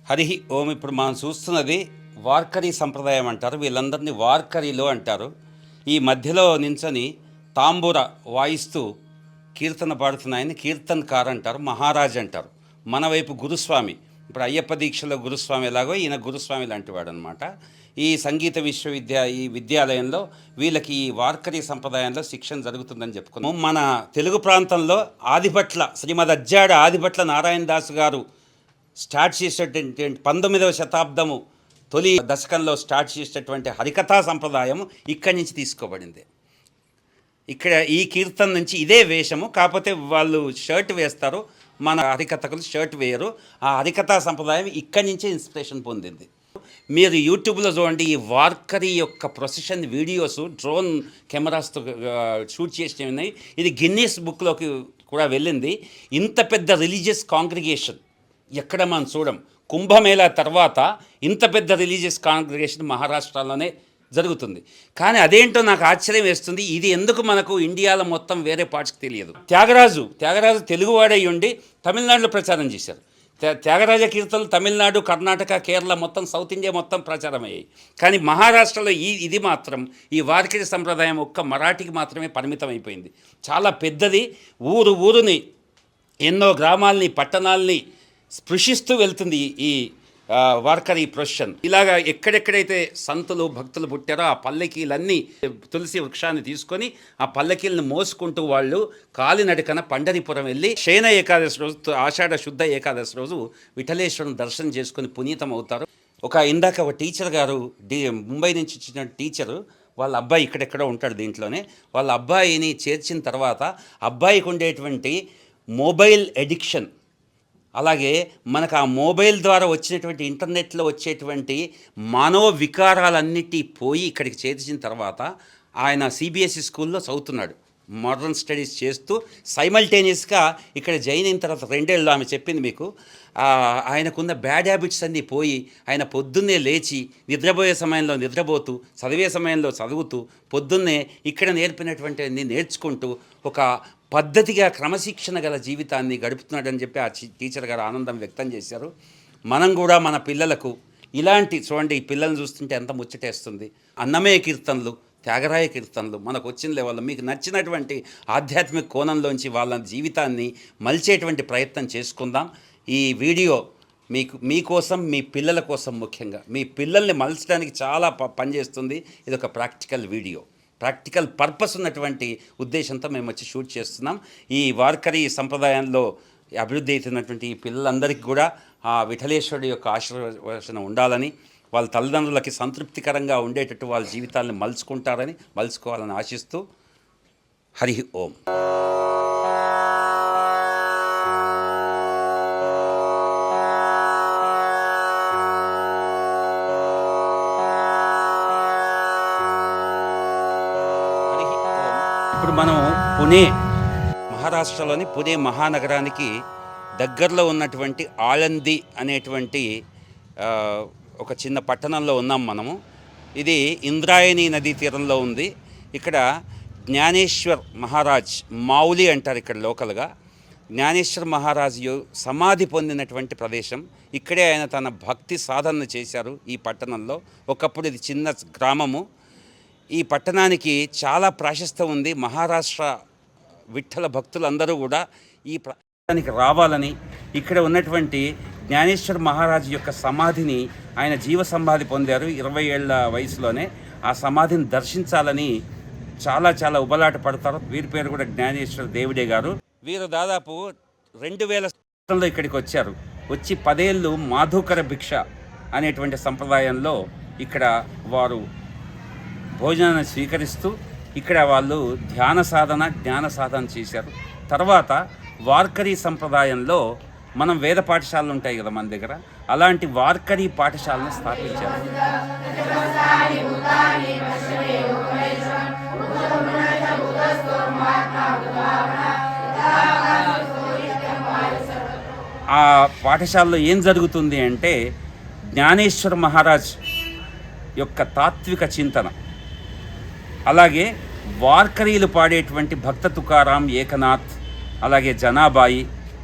హరి ఓం. ఇప్పుడు మనం చూస్తున్నది వార్కరీ సంప్రదాయం అంటారు. వీళ్ళందరినీ వార్కరీలో అంటారు. ఈ మధ్యలో నించొని తాంబూర వాయిస్తూ కీర్తన పాడుతున్న ఆయన కీర్తన్కార్ అంటారు, మహారాజ్ అంటారు. మన వైపు గురుస్వామి, ఇప్పుడు అయ్యప్ప దీక్షలో గురుస్వామి ఎలాగో ఈయన గురుస్వామి లాంటివాడు అనమాట. ఈ సంగీత ఈ విద్యాలయంలో వీళ్ళకి ఈ వార్కరీ సంప్రదాయంలో శిక్షణ జరుగుతుందని చెప్పుకున్నాం. మన తెలుగు ప్రాంతంలో ఆదిభట్ల, శ్రీమద్ అజ్జాడ ఆదిభట్ల నారాయణ దాసు గారు స్టార్ట్ చేసేటువంటి 19వ శతాబ్దము తొలి దశకంలో స్టార్ట్ చేసేటటువంటి హరికథా సంప్రదాయం ఇక్కడి నుంచి తీసుకోబడింది. ఇక్కడ ఈ కీర్తన నుంచి ఇదే వేషము, కాకపోతే వాళ్ళు షర్ట్ వేస్తారు, మన హరికథకులు షర్ట్ వేయరు. ఆ హరికథా సంప్రదాయం ఇక్కడి నుంచే ఇన్స్పిరేషన్ పొందింది. మీరు యూట్యూబ్లో చూడండి, ఈ వార్కరీ యొక్క ప్రొసెషన్ వీడియోస్ డ్రోన్ కెమెరాస్తో షూట్ చేసినవి ఉన్నాయి. ఇది గిన్నీస్ బుక్లోకి కూడా వెళ్ళింది. ఇంత పెద్ద రిలీజియస్ కాంగ్రిగేషన్ ఎక్కడ మనం చూడం. కుంభమేళా తర్వాత ఇంత పెద్ద రిలీజియస్ కాంగ్రిగేషన్ మహారాష్ట్రలోనే జరుగుతుంది. కానీ అదేంటో నాకు ఆశ్చర్యం వేస్తుంది. ఇది ఎందుకు మనకు ఇండియాలో మొత్తం వేరే పార్ట్స్కి తెలియదు. త్యాగరాజు తెలుగువాడై ఉండి తమిళనాడులో ప్రచారం చేశారు. త్యాగరాజ కీర్తనలు తమిళనాడు, కర్ణాటక, కేరళ మొత్తం సౌత్ ఇండియా మొత్తం ప్రచారం అయ్యాయి. కానీ మహారాష్ట్రలో ఇది మాత్రం, ఈ వార్కరీ సంప్రదాయం ఒక్క మరాఠీకి మాత్రమే పరిమితం అయిపోయింది. చాలా పెద్దది. ఊరుని ఎన్నో గ్రామాలని, పట్టణాలని స్పృశిస్తూ వెళ్తుంది ఈ వార్కరీ ప్రొసెషన్. ఇలాగా ఎక్కడెక్కడైతే సంతులు భక్తులు పుట్టారో ఆ పల్లకీలన్నీ తులసి వృక్షాన్ని తీసుకొని ఆ పల్లకీలను మోసుకుంటూ వాళ్ళు కాలినడకన పండరిపురం వెళ్ళి శయన ఏకాదశి రోజు, ఆషాఢ శుద్ధ ఏకాదశి రోజు విఠలేశ్వరుని దర్శనం చేసుకొని పునీతం అవుతారు. ఇందాక ఒక టీచర్ గారు, ముంబై నుంచి వచ్చిన టీచరు, వాళ్ళ అబ్బాయి ఇక్కడెక్కడో ఉంటాడు దీంట్లోనే, వాళ్ళ అబ్బాయిని చేర్చిన తర్వాత అబ్బాయికి ఉండేటువంటి మొబైల్ ఎడిక్షన్, అలాగే మనకు ఆ మొబైల్ ద్వారా వచ్చినటువంటి ఇంటర్నెట్లో వచ్చేటువంటి మానవ వికారాలన్నిటి పోయి ఇక్కడికి చేర్చిన తర్వాత ఆయన సిబిఎస్ఈ స్కూల్లో చదువుతున్నాడు. మోడర్న్ స్టడీస్ చేస్తూ సైమల్టేనియస్గా ఇక్కడ జాయిన్ అయిన తర్వాత 2 ఏళ్ళు ఆమె చెప్పింది మీకు, ఆయనకున్న బ్యాడ్ హ్యాబిట్స్ అన్నీ పోయి ఆయన పొద్దున్నే లేచి నిద్రపోయే సమయంలో నిద్రపోతూ, చదివే సమయంలో చదువుతూ, పొద్దున్నే ఇక్కడ నేర్పినటువంటి అన్నీ నేర్చుకుంటూ ఒక పద్ధతిగా క్రమశిక్షణ గల జీవితాన్ని గడుపుతున్నాడని చెప్పి ఆ టీచర్ గారు ఆనందం వ్యక్తం చేశారు. మనం కూడా మన పిల్లలకు ఇలాంటి, చూడండి ఈ పిల్లల్ని చూస్తుంటే ఎంత ముచ్చటేస్తుంది, అన్నమయ్య కీర్తనలు, త్యాగరాయ కీర్తనలు మనకు వచ్చిన లెవెల్లో మీకు నచ్చినటువంటి ఆధ్యాత్మిక కోణంలోంచి వాళ్ళ జీవితాన్ని మలిచేటువంటి ప్రయత్నం చేసుకుందాం. ఈ వీడియో మీకోసం, మీ పిల్లల కోసం, ముఖ్యంగా మీ పిల్లల్ని మలచడానికి చాలా పనిచేస్తుంది. ఇది ఒక ప్రాక్టికల్ వీడియో, ప్రాక్టికల్ పర్పస్ ఉన్నటువంటి ఉద్దేశంతో మేము వచ్చి షూట్ చేస్తున్నాం. ఈ వార్కరీ సంప్రదాయంలో అభివృద్ధి అవుతున్నటువంటి ఈ పిల్లలందరికీ కూడా ఆ విఠలేశ్వరుడి యొక్క ఆశీర్వచనం ఉండాలని, వాళ్ళ తల్లిదండ్రులకి సంతృప్తికరంగా ఉండేటట్టు వాళ్ళ జీవితాలను మలుచుకోవాలని ఆశిస్తూ హరి ఓం. ఇప్పుడు మనం పుణే, మహారాష్ట్రలోని పుణే మహానగరానికి దగ్గరలో ఉన్నటువంటి ఆళంది అనేటువంటి ఒక చిన్న పట్టణంలో ఉన్నాం మనము. ఇది ఇంద్రాయణి నదీ తీరంలో ఉంది. ఇక్కడ జ్ఞానేశ్వర్ మహారాజ్, మావులి అంటారు ఇక్కడ లోకల్గా, జ్ఞానేశ్వర్ మహారాజు సమాధి పొందినటువంటి ప్రదేశం. ఇక్కడే ఆయన తన భక్తి సాధన చేశారు ఈ పట్టణంలో. ఒకప్పుడు ఇది చిన్న గ్రామము. ఈ పట్టణానికి చాలా ప్రాశస్త్యం ఉంది. మహారాష్ట్ర విఠల భక్తులందరూ కూడా ఈ ప్రాంతానికి రావాలని, ఇక్కడ ఉన్నటువంటి జ్ఞానేశ్వర్ మహారాజు యొక్క సమాధిని, ఆయన జీవ సమాధి పొందారు 20 ఏళ్ల వయసులోనే, ఆ సమాధిని దర్శించాలని చాలా ఉబలాట పడతారు. వీరి పేరు కూడా జ్ఞానేశ్వర దేవుడే గారు. వీరు దాదాపు 2000 సంవత్సరంలో ఇక్కడికి వచ్చారు. వచ్చి 10 ఏళ్ళు మాధుకర భిక్ష అనేటువంటి సంప్రదాయంలో ఇక్కడ వారు భోజనాన్ని స్వీకరిస్తూ ఇక్కడ వాళ్ళు జ్ఞాన సాధన చేశారు. తర్వాత వార్కరీ సంప్రదాయంలో మనం వేద పాఠశాలలు ఉంటాయి కదా మన దగ్గర, అలాంటి వార్కరీ పాఠశాలను స్థాపించారు. ఆ పాఠశాలలో ఏం జరుగుతుంది అంటే, జ్ఞానేశ్వర మహారాజ్ యొక్క తాత్విక చింతన, అలాగే వార్కరీలు పాడేటువంటి భక్త తుకారాం, ఏకనాథ్, అలాగే జనాబాయి,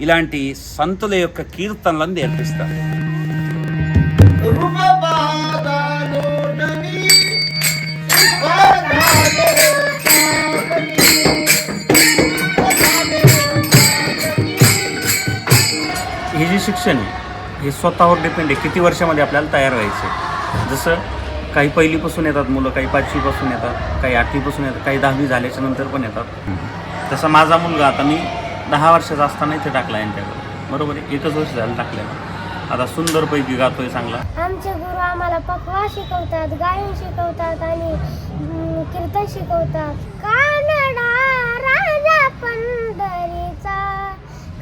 ఇలాంటి సంతుల యొక్క కీర్తనలను నేర్పిస్తారు. रूप पाहता लोटली झाले हे जे शिक्षण आहे हे स्वतःवर डिपेंड आहे किती वर्षामध्ये आपल्याला तयार व्हायचं आहे. जसं काही पहिलीपासून येतात मुलं, काही पाचवीपासून येतात, काही आठवीपासून येतात, काही 10वी झाल्याच्या नंतर पण येतात. तसा माझा मुलगा आता मी 10 वर्षाचा असताना इथे टाकला यांच्याकडे, बरोबर आहे, 1च वर्ष झालं टाकलेलं. आता सुंदरपैकी गातोय चांगला. आमचे गुरु आम्हाला पखवा शिकवतात, गायन शिकवतात आणि कीर्तन शिकवतात. कानडा राजा पंढरीचा,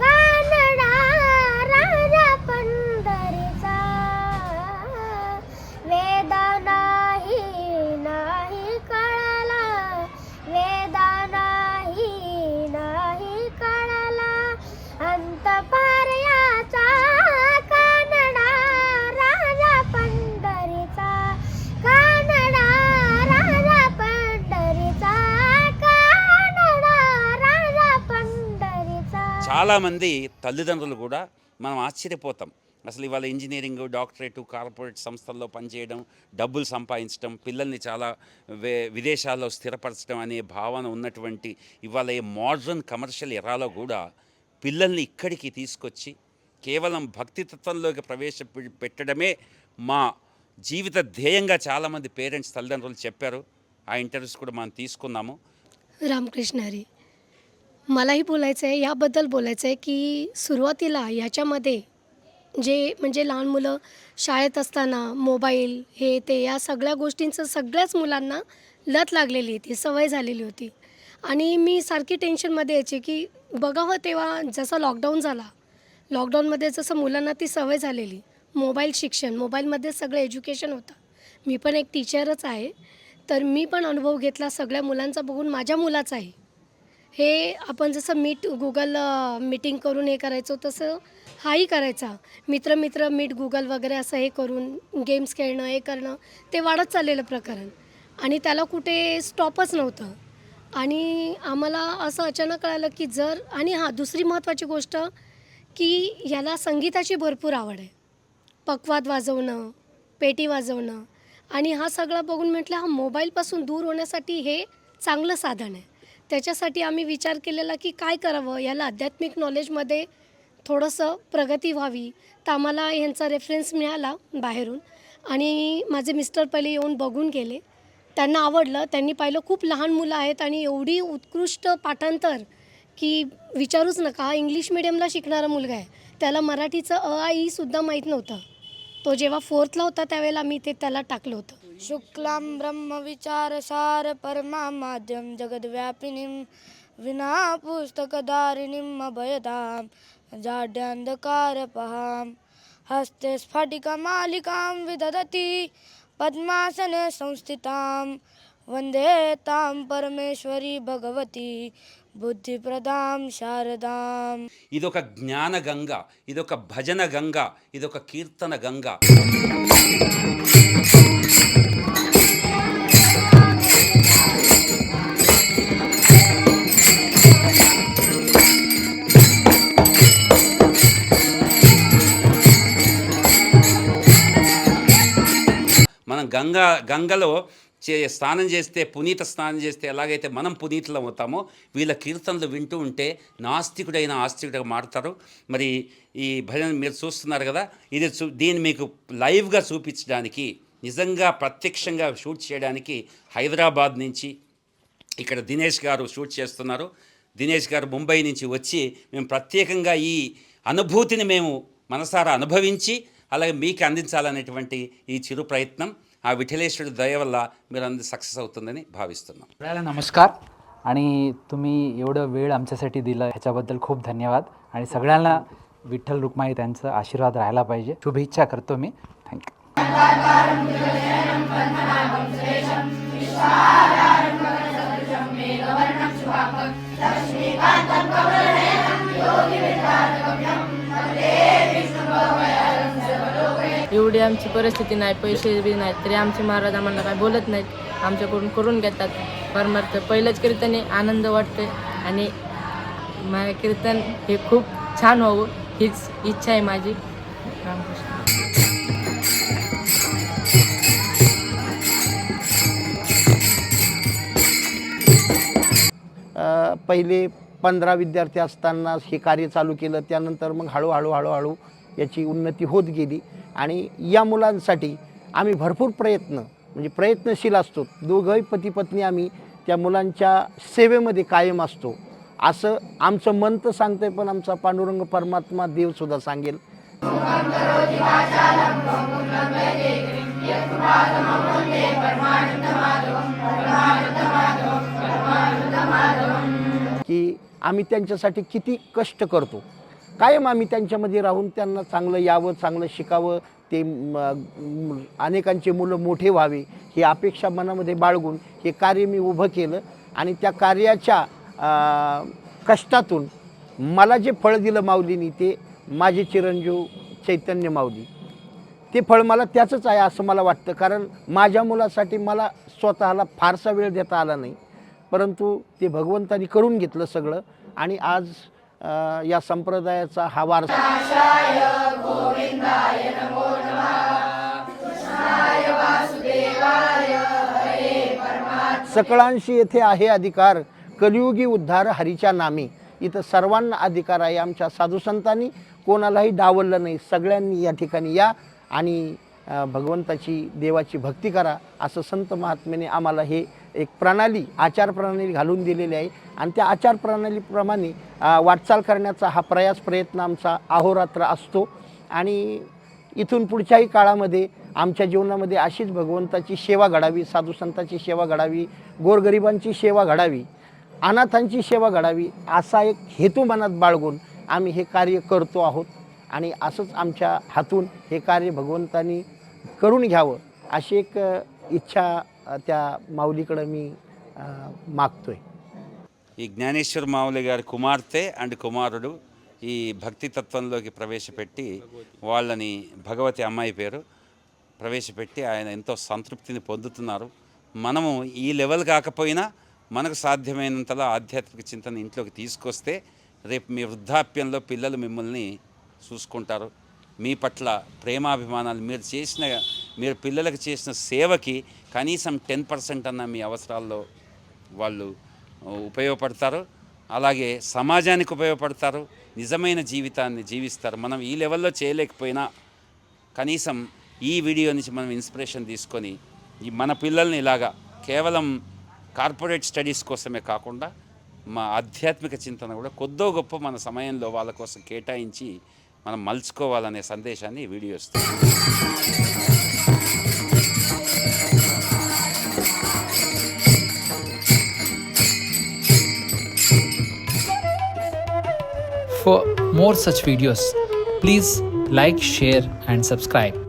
कानडा राजा पंढरीचा, वेदा नाही कळला, वेदा नाही कळला, अंत पर्याचा कानडा राजा पंढरीचा, कानडा राजा पंढरीचा, कानडा राजा पंढरीचा. చాలామంది తల్లిదండ్రులు కూడా మనం ఆశ్చర్యపోతాం. అసలు ఇవాళ ఇంజనీరింగ్, డాక్టరేట్, కార్పొరేట్ సంస్థల్లో పనిచేయడం, డబ్బులు సంపాదించడం, పిల్లల్ని చాలా విదేశాల్లో స్థిరపరచడం అనే భావన ఉన్నటువంటి ఇవాళ ఈ మోడ్రన్ కమర్షియల్ ఎరాలో కూడా పిల్లల్ని ఇక్కడికి తీసుకొచ్చి కేవలం భక్తితత్వంలోకి పెట్టడమే మా జీవిత ధ్యేయంగా చాలామంది పేరెంట్స్, తల్లిదండ్రులు చెప్పారు. ఆ ఇంటర్వ్యూస్ కూడా మనం తీసుకున్నాము. रामकृष्ण हरी. मलाही बोलायचं आहे, याबद्दल बोलायचं आहे की सुरुवातीला ह्याच्यामध्ये जे म्हणजे लहान मुलं शाळेत असताना मोबाईल हे ते या सगळ्या गोष्टींचं सगळ्याच मुलांना लत लागलेली होती, सवय झालेली होती. आणि मी सारखी टेन्शनमध्ये यायची की बघावं तेव्हा जसा लॉकडाऊन झाला, लॉकडाऊनमध्ये जसं मुलांना ती सवय झालेली, मोबाईल शिक्षण, मोबाईलमध्ये सगळं एज्युकेशन होतं. मी पण एक टीचरच आहे, तर मी पण अनुभव घेतला सगळ्या मुलांचा बघून माझ्या मुलाचा आहे. हे आपण जसं गुगल मीटिंग करून हे करायचो तसं हाही करायचा. मित्र मीट गुगल वगैरे असं हे करून गेम्स खेळणं, हे करणं, ते वाढत चाललेलं प्रकरण आणि त्याला कुठे स्टॉपच नव्हतं. आणि आम्हाला असं अचानक कळालं की आणि दुसरी महत्त्वाची गोष्ट की ह्याला संगीताची भरपूर आवड आहे. पखवाद वाजवणं, पेटी वाजवणं, आणि हा सगळा बघून म्हटलं हा मोबाईलपासून दूर होण्यासाठी हे चांगलं साधन आहे. त्याच्यासाठी आम्ही विचार केलेला की काय करावं, याला आध्यात्मिक नॉलेजमध्ये थोडंसं प्रगती व्हावी. तर आम्हाला ह्यांचा रेफरन्स मिळाला बाहेरून आणि माझे मिस्टर पहिले येऊन बघून गेले. त्यांना आवडलं. त्यांनी पाहिलं खूप लहान मुलं आहेत आणि एवढी उत्कृष्ट पाठांतर की विचारूच नका. हा इंग्लिश मिडियमला शिकणारा मुलगा आहे, त्याला मराठीचं अ आ ई सुद्धा माहीत नव्हतं. तो जेव्हा 4thला होता त्यावेळेला मी ते त्याला टाकलं होतं. शुक्लां ब्रह्मविचारसार परमामाद्यं जगद्व्यापिनीं विना पुस्तकधारिणीम् अभयदां जाड्यान्धकारपहां हस्ते स्फटिकमालिकां विदधति पद्मासने संस्थितां वन्दे तां परमेश्वरी भगवती బుద్ధిప్రదాం శారదాం. ఇదొక జ్ఞాన గంగ, ఇదొక భజన గంగ, ఇదొక కీర్తన గంగ. మనం గంగలో స్నానం చేస్తే, పునీత స్నానం చేస్తే ఎలాగైతే మనం పునీతులం అవుతామో, వీళ్ళ కీర్తనలు వింటూ ఉంటే నాస్తికుడైన ఆస్తికుడిగా మారుతారు. మరి ఈ భజన మీరు చూస్తున్నారు కదా, దీన్ని మీకు లైవ్గా చూపించడానికి, నిజంగా ప్రత్యక్షంగా షూట్ చేయడానికి హైదరాబాద్ నుంచి ఇక్కడ దినేష్ గారు షూట్ చేస్తున్నారు. దినేష్ గారు ముంబై నుంచి వచ్చి మేము ప్రత్యేకంగా ఈ అనుభూతిని మేము మనసారా అనుభవించి అలాగే మీకు అందించాలనేటువంటి ఈ చిరు ప్రయత్నం हा विठ्ठलेश्वरी दये वల్ల मिळून सक्सेस होతుందని भाविస్తున్నాం. सगळ्यांना नमस्कार आणि तुम्ही एवढं वेळ आमच्यासाठी दिला ह्याच्याबद्दल खूप धन्यवाद. आणि सगळ्यांना विठ्ठल रुक्माई त्यांचा आशीर्वाद राहायला पाहिजे, शुभेच्छा करतो मी. थँक्यू. एवढी आमची परिस्थिती नाही, पैसे बी नाहीत, तरी आमचे महाराज आम्हाला काय बोलत नाहीत, आमच्याकडून करून घेतात. परमार्थ पहिलंच कीर्तन आहे, आनंद वाटतोय आणि माझं कीर्तन हे खूप छान व्हावं हीच इच्छा आहे माझी. रामकृष्ण. पहिले 15 विद्यार्थी असताना हे कार्य चालू केलं. त्यानंतर मग हळूहळू याची उन्नती होत गेली आणि या मुलांसाठी आम्ही भरपूर म्हणजे प्रयत्नशील असतो. दोघंही पती पत्नी आम्ही त्या मुलांच्या सेवेमध्ये कायम असतो असं आमचं मन तर सांगतंय, पण आमचा पांडुरंग परमात्मा देवसुद्धा सांगेल. की आम्ही त्यांच्यासाठी किती कष्ट करतो. कायम आम्ही त्यांच्यामध्ये राहून त्यांना चांगलं यावं, चांगलं शिकावं, ते अनेकांचे मुलं मोठे व्हावे ही अपेक्षा मनामध्ये बाळगून हे कार्य मी उभं केलं आणि त्या कार्याच्या कष्टातून मला जे फळ दिलं माऊलीनी ते माझे चिरंजीव चैतन्य माऊली, ते फळ मला त्याचंच आहे असं मला वाटतं. कारण माझ्या मुलासाठी मला स्वतःला फारसा वेळ देता आला नाही, परंतु ते भगवंतानी करून घेतलं सगळं आणि आज या संप्रदायाचा हा वारसा. सकळांशी येथे आहे अधिकार, कलियुगी उद्धार हरीच्या नामी. इथं सर्वांना अधिकार आहे. आमच्या साधुसंतांनी कोणालाही डावललं नाही. सगळ्यांनी या ठिकाणी या आणि भगवंताची देवाची भक्ती करा असं संत महात्म्याने आम्हाला हे एक प्रणाली, आचार प्रणाली घालून दिलेली आहे आणि त्या आचार प्रणालीप्रमाणे वाटचाल करण्याचा हा प्रयत्न आमचा अहोरात्र असतो आणि इथून पुढच्याही काळामध्ये आमच्या जीवनामध्ये अशीच भगवंताची सेवा घडावी, साधुसंताची सेवा घडावी, गोरगरिबांची सेवा घडावी, अनाथांची सेवा घडावी असा एक हेतू मनात बाळगून आम्ही हे कार्य करतो आहोत आणि असंच आमच्या हातून हे कार्य भगवंतानी करून घ्यावं अशी एक इच्छा त्या माऊलीकडं मी మాక్తోయ్. ఈ జ్ఞానేశ్వర మావులి గారి కుమార్తె అండ్ కుమారుడు ఈ భక్తి తత్వంలోకి ప్రవేశపెట్టి వాళ్ళని భగవతి అమ్మాయి పేరు ప్రవేశపెట్టి ఆయన ఎంతో సంతృప్తిని పొందుతున్నారు. మనము ఈ లెవెల్ కాకపోయినా మనకు సాధ్యమైనంతలో ఆధ్యాత్మిక చింతన ఇంట్లోకి తీసుకొస్తే రేపు మీ వృద్ధాప్యంలో పిల్లలు మిమ్మల్ని చూసుకుంటారు. మీ పట్ల ప్రేమాభిమానాలు మీరు పిల్లలకు చేసిన సేవకి కనీసం 10% అన్న మీ అవసరాల్లో వాళ్ళు ఉపయోగపడతారు. అలాగే సమాజానికి ఉపయోగపడతారు, నిజమైన జీవితాన్ని జీవిస్తారు. మనం ఈ లెవెల్లో చేయలేకపోయినా కనీసం ఈ వీడియో నుంచి మనం ఇన్స్పిరేషన్ తీసుకొని మన పిల్లల్ని ఇలాగా కేవలం కార్పొరేట్ స్టడీస్ కోసమే కాకుండా మా ఆధ్యాత్మిక చింతన కూడా కొద్దో గొప్ప మన సమయంలో వాళ్ళ కోసం కేటాయించి మనం మలుచుకోవాలనే సందేశాన్ని ఈ వీడియో ఇస్తుంది. For more such videos, please like, share and subscribe.